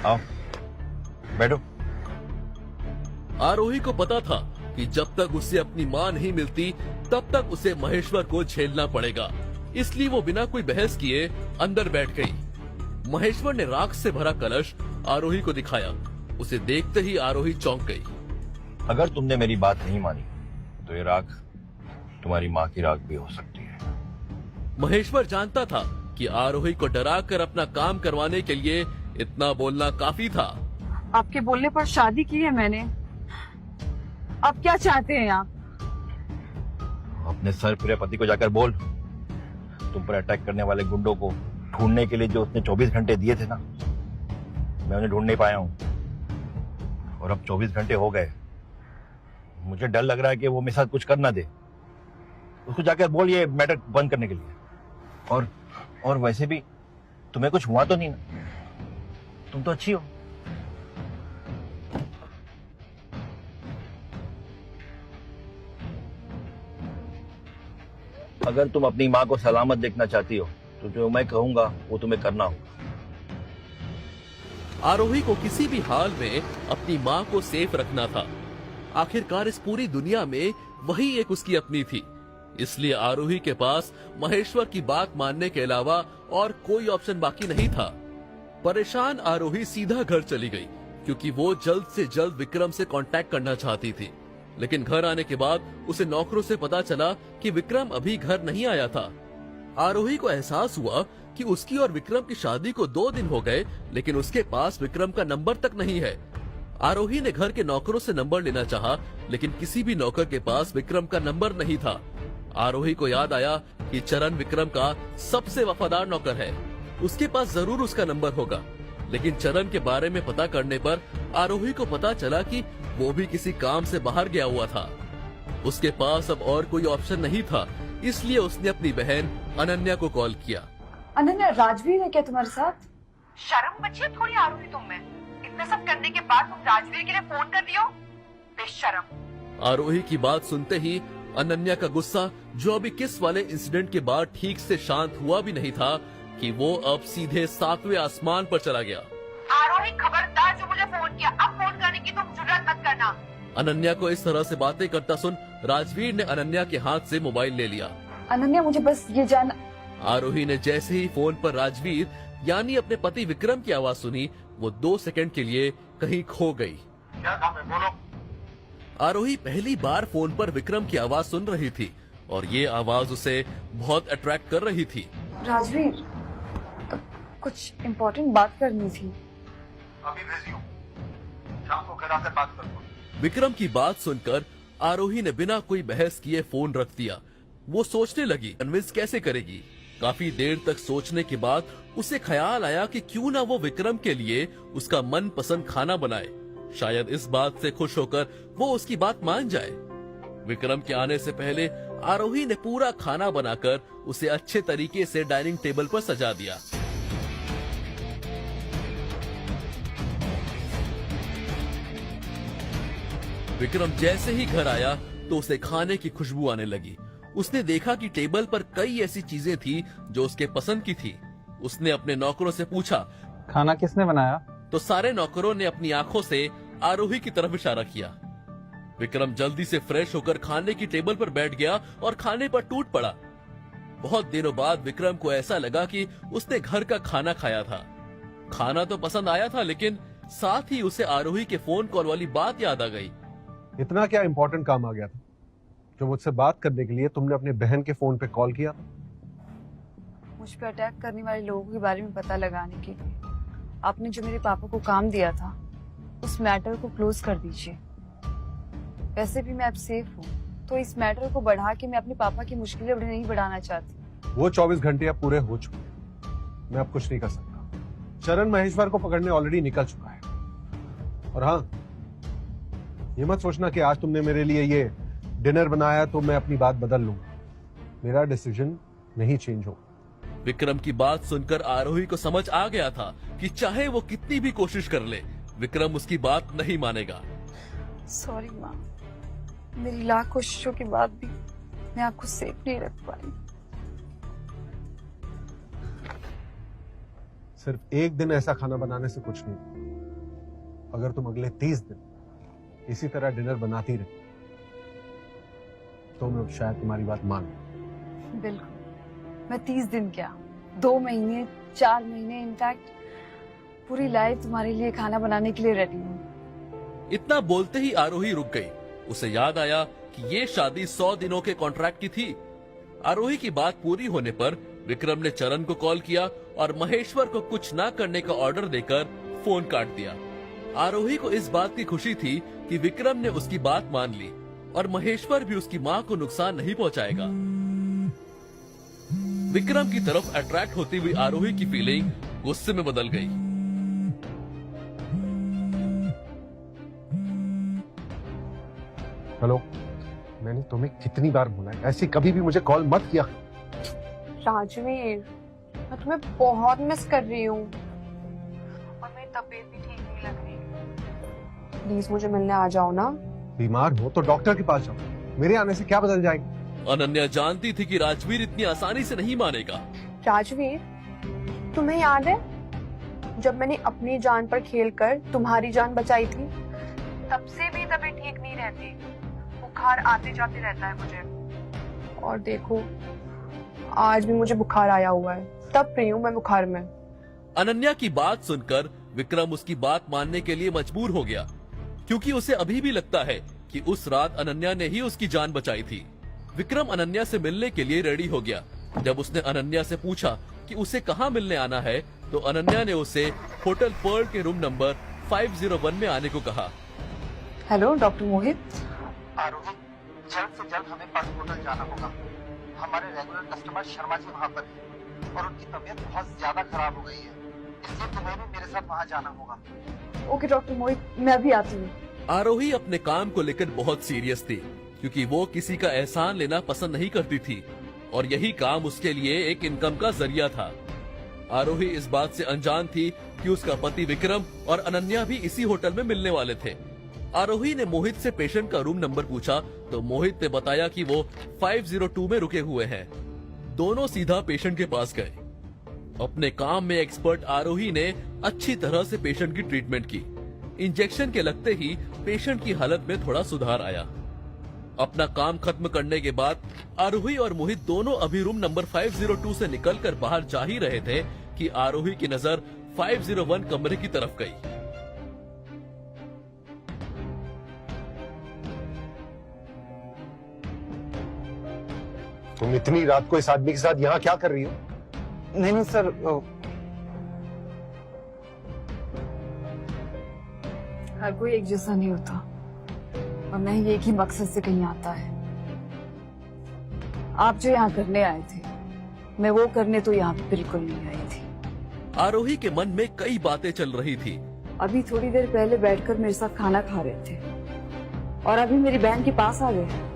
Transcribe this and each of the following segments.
आओ बैठो। आरोही को पता था कि जब तक उसे अपनी मां नहीं मिलती तब तक उसे महेश्वर को झेलना पड़ेगा, इसलिए वो बिना कोई बहस किए अंदर बैठ गई। महेश्वर ने राख से भरा कलश आरोही को दिखाया। उसे देखते ही आरोही चौंक गई। अगर तुमने मेरी बात नहीं मानी तो ये राख तुम्हारी माँ की राख भी हो सकती है। महेश्वर जानता था कि आरोही को डराकर अपना काम करवाने के लिए इतना बोलना काफी था। आपके बोलने पर शादी की है मैंने। आप क्या चाहते हैं आप? अपने सर फिरे पति को जाकर बोल, तुम पर अटैक करने वाले गुंडों को ढूंढने के लिए जो उसने 24 घंटे दिए थे ना, मैं उन्हें ढूंढ नहीं पाया हूं। और अब 24 घंटे हो गए। मुझे डर लग रहा है कि वो मेरे साथ कुछ कर ना दे। उसको जाकर बोल ये मैटर बंद करने के लिए। और वैसे भी तुम्हें कुछ हुआ तो नहीं ना? तुम तो अच्छी हो। अगर तुम अपनी माँ को सलामत देखना चाहती हो तो जो मैं कहूंगा वो तुम्हें करना होगा। आरोही को किसी भी हाल में अपनी मां को सेफ रखना था। आखिरकार इस पूरी दुनिया में वही एक उसकी अपनी थी। इसलिए आरोही के पास महेश्वर की बात मानने के अलावा और कोई ऑप्शन बाकी नहीं था। परेशान आरोही सीधा घर चली गई क्योंकि वो जल्द से जल्द विक्रम से कांटेक्ट करना चाहती थी। लेकिन घर आने के बाद उसे नौकरों से पता चला कि विक्रम अभी घर नहीं आया था। आरोही को एहसास हुआ कि उसकी और विक्रम की शादी को 2 दिन हो गए, लेकिन उसके पास विक्रम का नंबर तक नहीं है। आरोही ने घर के नौकरों से नंबर लेना चाहा, लेकिन किसी भी नौकर के पास विक्रम का नंबर नहीं था। आरोही को याद आया कि चरण विक्रम का सबसे वफादार नौकर है, उसके पास जरूर उसका नंबर होगा। लेकिन चरण के बारे में पता करने पर आरोही को पता चला कि वो भी किसी काम से बाहर गया हुआ था। उसके पास अब और कोई ऑप्शन नहीं था, इसलिए उसने अपनी बहन अनन्या को कॉल किया। अनन्या, राजवीर है क्या तुम्हारे साथ? शर्म बची है थोड़ी आरोही तुम में? इतना सब करने के बाद तुम राजवीर के लिए फोन कर रही हो? बेशर्म। आरोही की बात सुनते ही अनन्या का गुस्सा, जो अभी किस वाले इंसिडेंट के बाद ठीक से शांत हुआ भी नहीं था, कि वो अब सीधे 7वें आसमान पर चला गया। आरोही, खबरदार जो मुझे फोन किया, अब फोन करने की तुम जुर्रत मत करना। अनन्या को इस तरह से बातें करता सुन राजवीर ने अनन्या के हाथ से मोबाइल ले लिया। अनन्या, मुझे बस ये जानना। आरोही ने जैसे ही फोन पर राजवीर यानी अपने पति विक्रम की आवाज सुनी, वो 2 सेकंड के लिए कहीं खो गई। क्या काम है, बोलो। आरोही पहली बार फोन पर विक्रम की आवाज सुन रही थी और ये आवाज उसे बहुत अट्रैक्ट कर रही थी। राजवीर, कुछ इम्पोर्टेंट बात करनी थी। अभी बिजी हूँ, शाम को घर आकर बात करूंगा। विक्रम की बात सुनकर आरोही ने बिना कोई बहस किए फोन रख दिया। वो सोचने लगी कन्विंस कैसे करेगी। काफी देर तक सोचने के बाद उसे ख्याल आया कि क्यों ना वो विक्रम के लिए उसका मनपसंद खाना बनाए। शायद इस बात से खुश होकर वो उसकी बात मान जाए। विक्रम के आने से पहले आरोही ने पूरा खाना बनाकर उसे अच्छे तरीके से डाइनिंग टेबल पर सजा दिया। विक्रम जैसे ही घर आया तो उसे खाने की खुशबू आने लगी। उसने देखा कि टेबल पर कई ऐसी चीजें थी जो उसके पसंद की थी। उसने अपने नौकरों से पूछा, खाना किसने बनाया? तो सारे नौकरों ने अपनी आंखों से आरोही की तरफ इशारा किया। विक्रम जल्दी से फ्रेश होकर खाने की टेबल पर बैठ गया और खाने पर टूट पड़ा। बहुत दिनों बाद विक्रम को ऐसा लगा कि उसने घर का खाना खाया था। खाना तो पसंद आया था, लेकिन साथ ही उसे आरोही के फोन कॉल वाली बात याद आ गई। इतना क्या इंपॉर्टेंट काम आ गया था जो मुझसे बात करने के लिए तुमने अपने बहन के फोन पे कॉल किया? मुझ पे अटैक करने वाले लोगों के बारे में पता लगाने के लिए आपने जो मेरे पापा को काम दिया था, उस मैटर को क्लोज कर दीजिए। वैसे भी मैं अब सेफ हूँ, तो इस मैटर को बढ़ा के मैं अपने पापा की मुश्किलें नहीं बढ़ाना चाहती। वो 24 घंटे अब पूरे हो चुके हैं। मैं अब कुछ नहीं कर सकता। चरण महेश्वर को पकड़ने ऑलरेडी निकल चुका है। और हाँ, ये मत सोचना कि आज तुमने मेरे लिए ये डिनर बनाया तो मैं अपनी बात बदल लूंगा। मेरा डिसीजन नहीं चेंज होगा। विक्रम की बात सुनकर आरोही को समझ आ गया था कि चाहे वो कितनी भी कोशिश कर ले, विक्रम उसकी बात नहीं मानेगा। सॉरी माँ, मेरी लाख कोशिशों के बाद भी मैं आपको सेफ नहीं रख पाई। सिर्फ एक दिन ऐसा खाना बनाने से कुछ नहीं। अगर तुम अगले 30 दिन इसी तरह डिनर बनाती रही तो मैं शायद तुम्हारी बात मान लूं। बिल्कुल, मैं 30 दिन क्या 2 महीने 4 महीने इनफैक्ट पूरी लाइफ तुम्हारे लिए खाना बनाने के लिए रेडी हूँ। इतना बोलते ही आरोही रुक गई। उसे याद आया कि ये शादी 100 दिनों के कॉन्ट्रैक्ट की थी। आरोही की बात पूरी होने पर विक्रम ने चरण को कॉल किया और महेश्वर को कुछ ना करने का ऑर्डर देकर फोन काट दिया। आरोही को इस बात की खुशी थी कि विक्रम ने उसकी बात मान ली और महेश्वर भी उसकी माँ को नुकसान नहीं पहुंचाएगा। विक्रम की तरफ अट्रैक्ट होती हुई आरोही की फीलिंग गुस्से में बदल गई। हेलो, मैंने तुम्हें कितनी बार बोला है ऐसी कभी भी मुझे कॉल मत किया। राजवीर, मैं तुम्हें बहुत मिस कर रही हूँ और मेरी तबीयत भी ठीक नहीं लग रही। प्लीज मुझे मिलने आ जाओ ना। बीमार हो तो डॉक्टर के पास जाओ, मेरे आने से क्या बदल जाएगा। अनन्या जानती थी कि राजवीर इतनी आसानी से नहीं मानेगा। राजवीर, तुम्हें याद है जब मैंने अपनी जान पर खेलकर तुम्हारी जान बचाई थी? तब से भी तबीयत ठीक नहीं रहती, बुखार आते जाते रहता है मुझे। और देखो, आज भी मुझे बुखार आया हुआ है, तब रही हूँ मैं बुखार में। अनन्या की बात सुनकर विक्रम उसकी बात मानने के लिए मजबूर हो गया, क्योंकि उसे अभी भी लगता है कि उस रात अनन्या ने ही उसकी जान बचाई थी। विक्रम अनन्या से मिलने के लिए रेडी हो गया। जब उसने अनन्या से पूछा कि उसे कहाँ मिलने आना है, तो अनन्या ने उसे होटल पर्ल के रूम नंबर 501 में आने को कहा। हेलो डॉक्टर मोहित। आरोही, जल्द से जल्द हमें पर्ल होटल जाना होगा। हमारे रेगुलर कस्टमर शर्मा जी वहाँ पर हैं और उनकी तबीयत बहुत ज्यादा खराब हो गई है, इसलिए तुम्हें भी मेरे साथ वहाँ जाना होगा। ओके डॉक्टर मोहित, मैं अभी आती हूँ। आरोही अपने काम को लेकर बहुत सीरियस थी, क्योंकि वो किसी का एहसान लेना पसंद नहीं करती थी और यही काम उसके लिए एक इनकम का जरिया था। आरोही इस बात से अनजान थी कि उसका पति विक्रम और अनन्या भी इसी होटल में मिलने वाले थे। आरोही ने मोहित से पेशेंट का रूम नंबर पूछा तो मोहित ने बताया कि वो 502 में रुके हुए हैं। दोनों सीधा पेशेंट के पास गए। अपने काम में एक्सपर्ट आरोही ने अच्छी तरह से पेशेंट की ट्रीटमेंट की। इंजेक्शन के लगते ही पेशेंट की हालत में थोड़ा सुधार आया। अपना काम खत्म करने के बाद आरोही और मोहित दोनों अभी रूम नंबर 502 से निकलकर बाहर जा ही रहे थे कि आरोही की नजर 501 कमरे की तरफ गई। तुम इतनी रात को इस आदमी के साथ यहाँ क्या कर रही हो? नहीं सर, हर कोई एक जैसा नहीं होता और न ही एक ही मकसद से कहीं आता है। आप जो यहाँ करने आए थे, मैं वो करने तो यहाँ पे बिल्कुल नहीं आई थी। आरोही के मन में कई बातें चल रही थी। अभी थोड़ी देर पहले बैठकर मेरे साथ खाना खा रहे थे और अभी मेरी बहन के पास आ गए।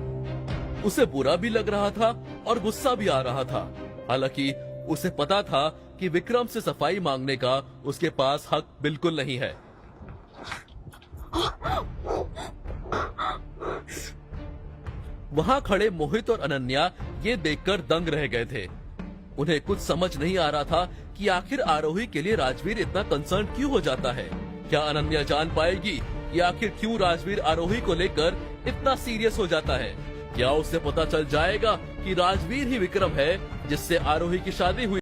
उसे बुरा भी लग रहा था और गुस्सा भी आ रहा था। हालांकि उसे पता था कि विक्रम से सफाई मांगने का उसके पास हक बिल्कुल नहीं है। वहां खड़े मोहित और अनन्या ये देखकर दंग रह गए थे। उन्हें कुछ समझ नहीं आ रहा था कि आखिर आरोही के लिए राजवीर इतना कंसर्न क्यों हो जाता है। क्या अनन्या जान पाएगी कि आखिर क्यों राजवीर आरोही को लेकर इतना सीरियस हो जाता है? क्या उसे पता चल जाएगा कि राजवीर ही विक्रम है जिससे आरोही की शादी हुई?